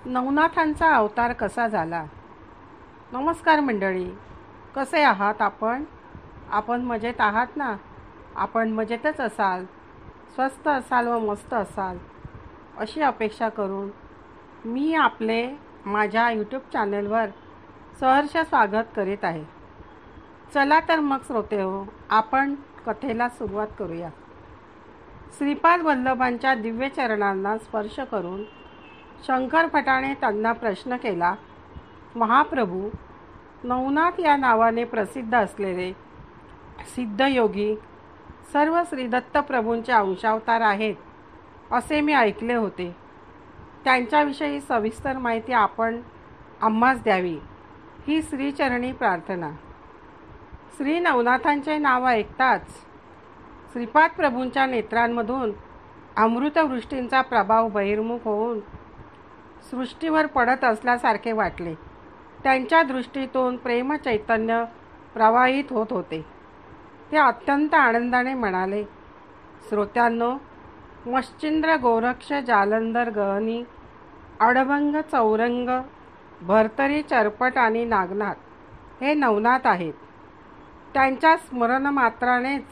नवनाथांचा अवतार कसा झाला? नमस्कार मंडळी, कसे आहात आपण? आपण मजेत आहात ना? आपण मजेतच असाल, स्वस्त असाल व मस्त असाल अशी अपेक्षा करून मी आपले माझ्या यूट्यूब चॅनलवर सहर्ष स्वागत करीत आहे. चला तर मग श्रोतेहो, आपण कथेला सुरुवात करूया. श्रीपाद वल्लभांच्या दिव्य चरणांना स्पर्श करून शंकर भटाने त्यांना प्रश्न केला, महाप्रभू, नवनाथ या नावाने प्रसिद्ध असलेले सिद्धयोगी सर्व श्रीदत्त प्रभूंचे अंशावतार आहेत असे मी ऐकले होते. त्यांच्याविषयी सविस्तर माहिती आपण आम्हास द्यावी ही श्रीचरणी प्रार्थना. श्री नवनाथांचे नाव ऐकताच श्रीपाद प्रभूंच्या नेत्रांमधून अमृतवृष्टींचा प्रभाव बहिर्मुख होऊन सृष्टीवर पडत असल्यासारखे वाटले. त्यांच्या दृष्टीतून प्रेम चैतन्य प्रवाहित होत होते. ते अत्यंत आनंदाने म्हणाले, श्रोत्यांनो, मच्छिंद्र गोरक्ष जालंधर गहनी अडभंग चौरंग भरतरी चरपट आणि नागनाथ हे नवनाथ आहेत. त्यांच्या स्मरणमात्रानेच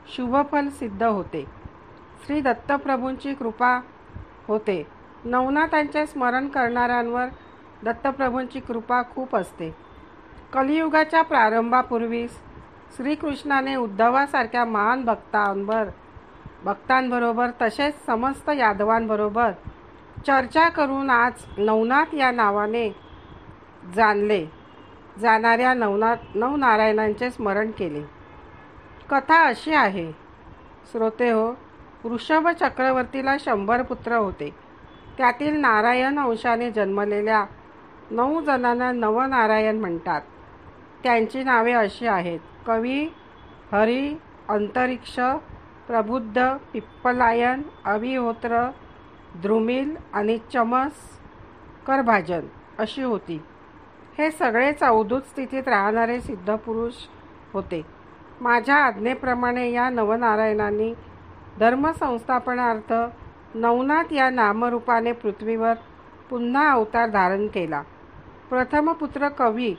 शुभफल सिद्ध होते. श्री दत्तप्रभूंची कृपा होते. नवनाथांचे स्मरण करणाऱ्यांवर दत्तप्रभूंची कृपा खूप असते. कलियुगाच्या प्रारंभापूर्वी श्रीकृष्णाने उद्धवासारख्या महान भक्तांबरोबर तसेच समस्त यादवांबरोबर चर्चा करून आज नवनाथ या नावाने जाणले जाणाऱ्या नवनारायणांचे स्मरण केले. कथा अशी आहे, श्रोतेहो, वृषभ चक्रवर्तीला 100 पुत्र होते. त्यातील नारायण अंशाने जन्मलेल्या 9 जणांना नवनारायण म्हणतात. त्यांची नावे अशी आहेत: कवी, हरी, अंतरिक्ष, प्रबुद्ध, पिप्पलायन, अभिहोत्र, द्रुमिल आणि चमस करभाजन अशी होती. हे सगळेच अवधूत स्थितीत राहणारे सिद्धपुरुष होते. माझ्या आज्ञेप्रमाणे या नवनारायणांनी धर्मसंस्थापनार्थ नवनाथ या नामरूपाने पृथ्वीवर पुन्हा अवतार धारण केला. प्रथम पुत्र कवी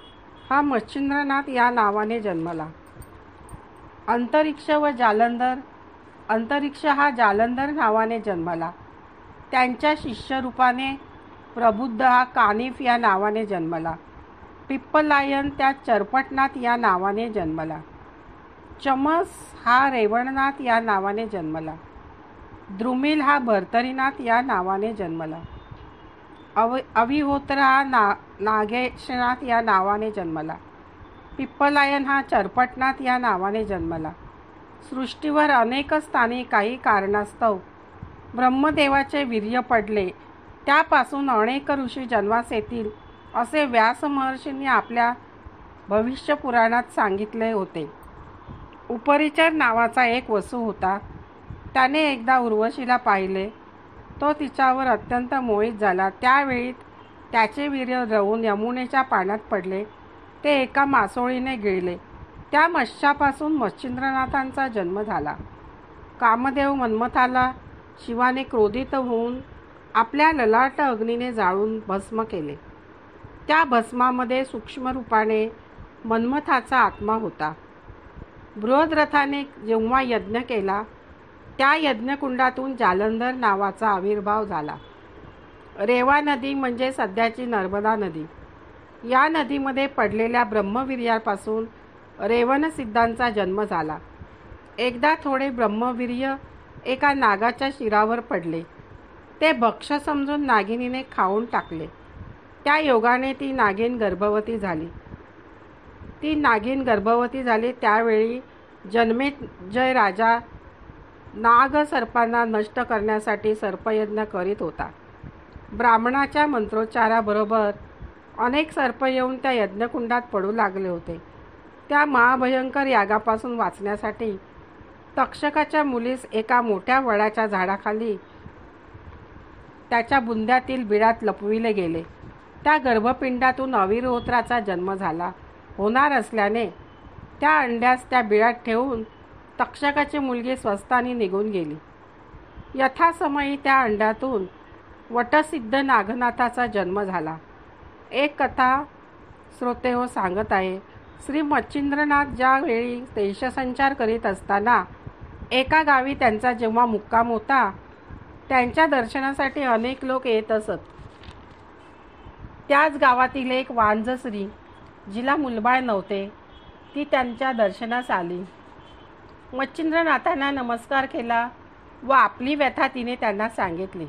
हा मच्छिंद्रनाथ या नावाने जन्मला. अंतरिक्ष हा जालंधर नावाने जन्मला. त्यांच्या शिष्यरूपाने प्रबुद्ध हा कानिफ या नावाने जन्मला. पिप्पलायन त्या चरपटनाथ या नावाने जन्मला. चमस हा रेवणनाथ या नावाने जन्मला. द्रुमिल हा भर्तरीनाथ या नावाने जन्मला. अविहोत्र हा नागेशनाथ या नावाने जन्मला. पिप्पलायन हा चरपटनाथ या नावाने जन्मला. सृष्टीवर अनेक स्थानी काही कारणास्तव ब्रह्मदेवाचे वीर्य पडले, त्यापासून अनेक ऋषी जन्मास येतील असे व्यास महर्षींनी आपल्या भविष्यपुराणात सांगितले होते. उपरिचर नावाचा एक वसू होता. त्याने एकदा उर्वशीला पाहिले. तो तिच्यावर अत्यंत मोहित झाला. त्यावेळी त्याचे वीर्य रवून यमुनेच्या पाण्यात पडले. ते एका मासोळीने गिळले. त्या मत्स्यापासून मच्छिंद्रनाथांचा जन्म झाला. कामदेव मन्मथाला शिवाने क्रोधित होऊन आपल्या ललाट अग्नीने जाळून भस्म केले. त्या भस्मामध्ये सूक्ष्म रूपाने मन्मथाचा आत्मा होता. बृहद्रथाने जेव्हा यज्ञ केला, त्या यज्ञकुंडातून जालंधर नावाचा आविर्भाव झाला. रेवा नदी म्हणजे सध्याची नर्मदा नदी. या नदीमध्ये पडलेल्या ब्रह्मवीर्यापासून रेवणसिद्धांचा जन्म झाला. एकदा थोडे ब्रह्मवीर्य एका नागाच्या शिरावर पडले. ते भक्ष्य समजून नागिनीने खाऊन टाकले. त्या योगाने ती नागिन गर्भवती झाली. त्यावेळी जन्मेजय राजा नागसर्पांना नष्ट करण्यासाठी सर्पयज्ञ करीत होता. ब्राह्मणाच्या मंत्रोच्चाराबरोबर अनेक सर्प येऊन त्या यज्ञकुंडात पडू लागले होते. त्या महाभयंकर यागापासून वाचण्यासाठी तक्षकाच्या मुलीस एका मोठ्या वडाच्या झाडाखाली त्याच्या बुंद्यातील बिळात लपविले गेले. त्या गर्भपिंडातून अविहोत्राचा जन्म होणार असल्याने त्या अंड्यास त्या बिळात ठेवून तक्षकाची मुलगी स्वस्थानी निघून गेली. यथासमयी त्या अंड्यातून वटसिद्ध नागनाथाचा जन्म झाला. एक कथा श्रोतेहो सांगत आहे. श्री मच्छिंद्रनाथ ज्यावेळी देशसंचार करीत असताना एका गावी त्यांचा जेव्हा मुक्काम होता, त्यांच्या दर्शनासाठी अनेक लोक येत असत. त्याच गावातील एक वांझ स्त्री, जिला मुलबाळ नव्हते, ती त्यांच्या दर्शनास आली. मच्छिंद्रनाथांना नमस्कार केला व आपली व्यथा तिने त्यांना सांगितली.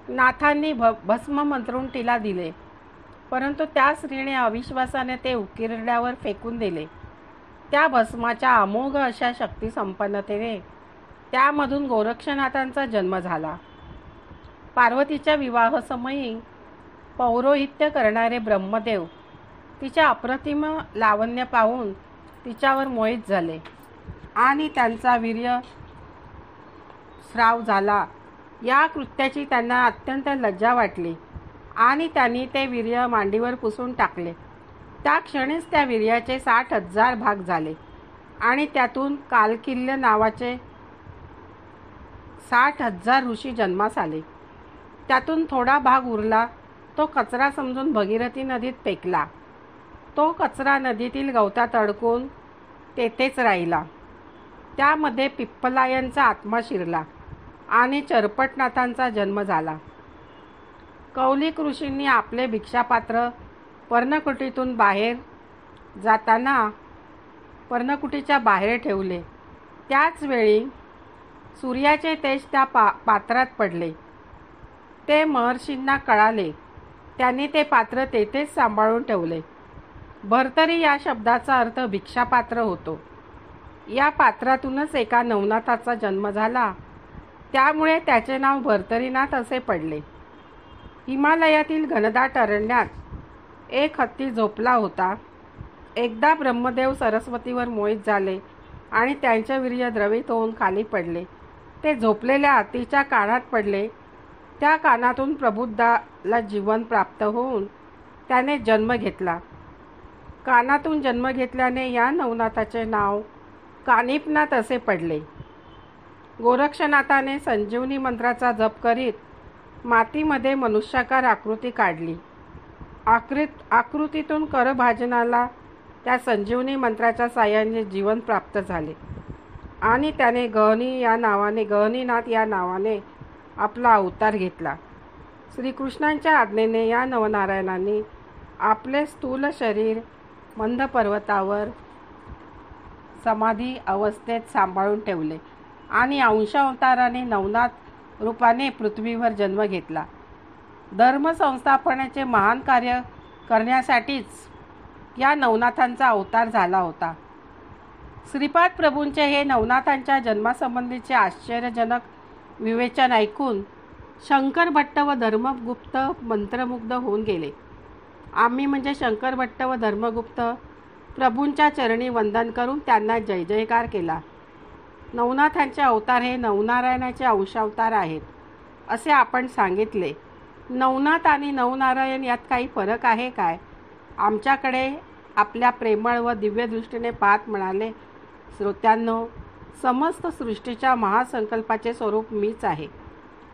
नाथांनी भस्म मंत्रून तिला दिले, परंतु त्या स्त्रीने अविश्वासाने ते उकिरड्यावर फेकून दिले. त्या भस्माच्या अमोघ अशा शक्तिसंपन्नतेने त्यामधून गोरक्षनाथांचा जन्म झाला. पार्वतीच्या विवाहसमयी पौरोहित्य करणारे ब्रह्मदेव तिच्या अप्रतिम लावण्य पाहून तिच्यावर मोहित झाले आणि त्यांचा वीर्य स्राव झाला. या कृत्याची त्यांना अत्यंत लज्जा वाटली आणि त्यांनी ते वीर्य मांडीवर पुसून टाकले. त्या क्षणीच त्या वीर्याचे 60,000 भाग झाले आणि त्यातून कालकिल्य नावाचे 60,000 ऋषी जन्मास आले. त्यातून थोडा भाग उरला तो कचरा समजून भगीरथी नदीत फेकला. तो कचरा नदीतील गवतात अडकून तेथेच राहिला. त्यामध्ये पिप्पलायनचा आत्मा शिरला आणि चरपटनाथांचा जन्म झाला. कौलिक ऋषींनी आपले भिक्षापात्र पर्णकुटीतून बाहेर जाताना पर्णकुटीच्या बाहेर ठेवले. त्याच वेळी सूर्याचे तेज त्या पात्रात पडले. ते महर्षींना कळाले. त्यांनी ते पात्र तेथेच सांभाळून ठेवले. भर्तरी या शब्दाचा अर्थ भिक्षापात्र होतो. या पात्रातूनच एका नवनाथाचा जन्म झाला, त्यामुळे त्याचे नाव भर्तरीनाथ असे पडले. हिमालयातील घनदाट अरण्यात एक हत्ती झोपला होता. एकदा ब्रह्मदेव सरस्वतीवर मोहित झाले आणि त्यांचे वीर्य द्रवित होऊन खाली पडले. ते झोपलेल्या हत्तीच्या कानात पडले. त्या कानातून प्रबुद्धाला जीवन प्राप्त होऊन त्याने जन्म घेतला. कानातून जन्म घेतल्याने या नवनाथाचे नाव कानिपनाथ असे पडले. गोरक्षनाथाने संजीवनी मंत्राचा जप करीत मातीमध्ये मनुष्याकार आकृती काढली. आकृतीतून करभाजनाला त्या संजीवनी मंत्राच्या साहाय्याने जीवन प्राप्त झाले आणि त्याने गहनीनाथ या नावाने आपला अवतार घेतला. श्रीकृष्णांच्या आज्ञेने या नवनारायणांनी आपले स्थूल शरीर मंद पर्वतावर समाधी अवस्थेत सांभाळून ठेवले आणि अंशावताराने नवनाथ रूपाने पृथ्वीवर जन्म घेतला. धर्म संस्थापनाचे महान कार्य करण्यासाठीच या नवनाथांचा अवतार झाला होता. श्रीपाद प्रभूंचे हे नवनाथांच्या जन्मासंबंधीचे आश्चर्यजनक विवेचन ऐकून शंकर भट्ट व धर्मगुप्त मंत्रमुग्ध होऊन गेले. आम्ही म्हणजे शंकर भट्ट व धर्मगुप्त प्रभूंच्या चरणी वंदन करून त्यांना जय जयकार केला. नवनाथांचे अवतार हे नवनारायणाचे अंशावतार आहेत असे आपण सांगितले. नवनाथ आणि नवनारायण यात काही फरक आहे काय? आमच्याकडे आपल्या प्रेमळ व दिव्य दृष्टीने पाहत म्हणाले, श्रोत्यांनो, समस्त सृष्टीच्या महासंकल्पाचे स्वरूप मीच आहे.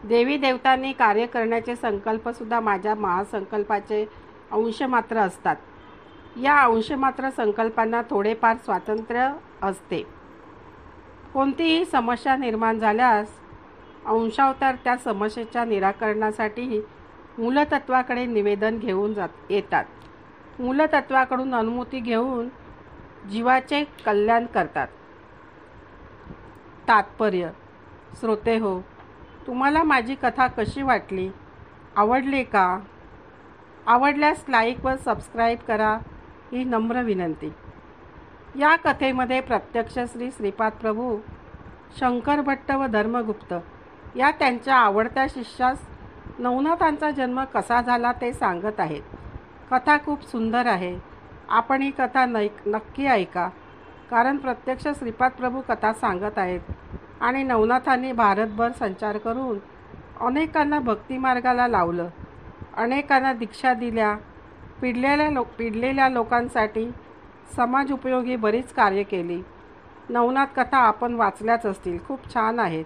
देवी देवतांनी कार्य करण्याचे संकल्पसुद्धा माझ्या महासंकल्पाचे अंशमात्र असतात. या अंशमात्र संकल्पांना थोडेफार स्वातंत्र्य असते. कोणतीही समस्या निर्माण झाल्यास अंशावतार त्या समस्येच्या निराकरणासाठी मूलतत्वाकडे निवेदन घेऊन येतात. मूलतत्वाकडून अनुमती घेऊन जीवाचे कल्याण करतात. तात्पर्य. श्रोते हो, तुम्हाला माझी कथा कशी वाटली? आवडली का? आवडल्यास लाईक व सबस्क्राईब करा ही नम्र विनंती. या कथेमध्ये प्रत्यक्ष श्रीपाद प्रभू, शंकर भट्ट व धर्मगुप्त या त्यांच्या आवडत्या शिष्यास नवनाथांचा जन्म कसा झाला ते सांगत आहेत. कथा खूप सुंदर आहे. आपण ही कथा नक्की ऐका, कारण प्रत्यक्ष श्रीपाद प्रभू कथा सांगत आहेत आणि नवनाथांनी भारतभर संचार करून अनेकांना भक्तिमार्गाला लावलं, अनेकांना दीक्षा दिल्या. पिडलेल्या लोकांसाठी समाज उपयोगी बरीच कार्य केली. नवनाथ कथा आपण वाचल्याच असतील, खूप छान आहेत.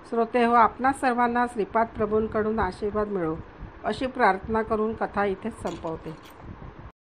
श्रोते हो, आपणा सर्वांना श्रीपाद प्रभूंकडून आशीर्वाद मिळो अशी प्रार्थना करून कथा इथेच संपवते.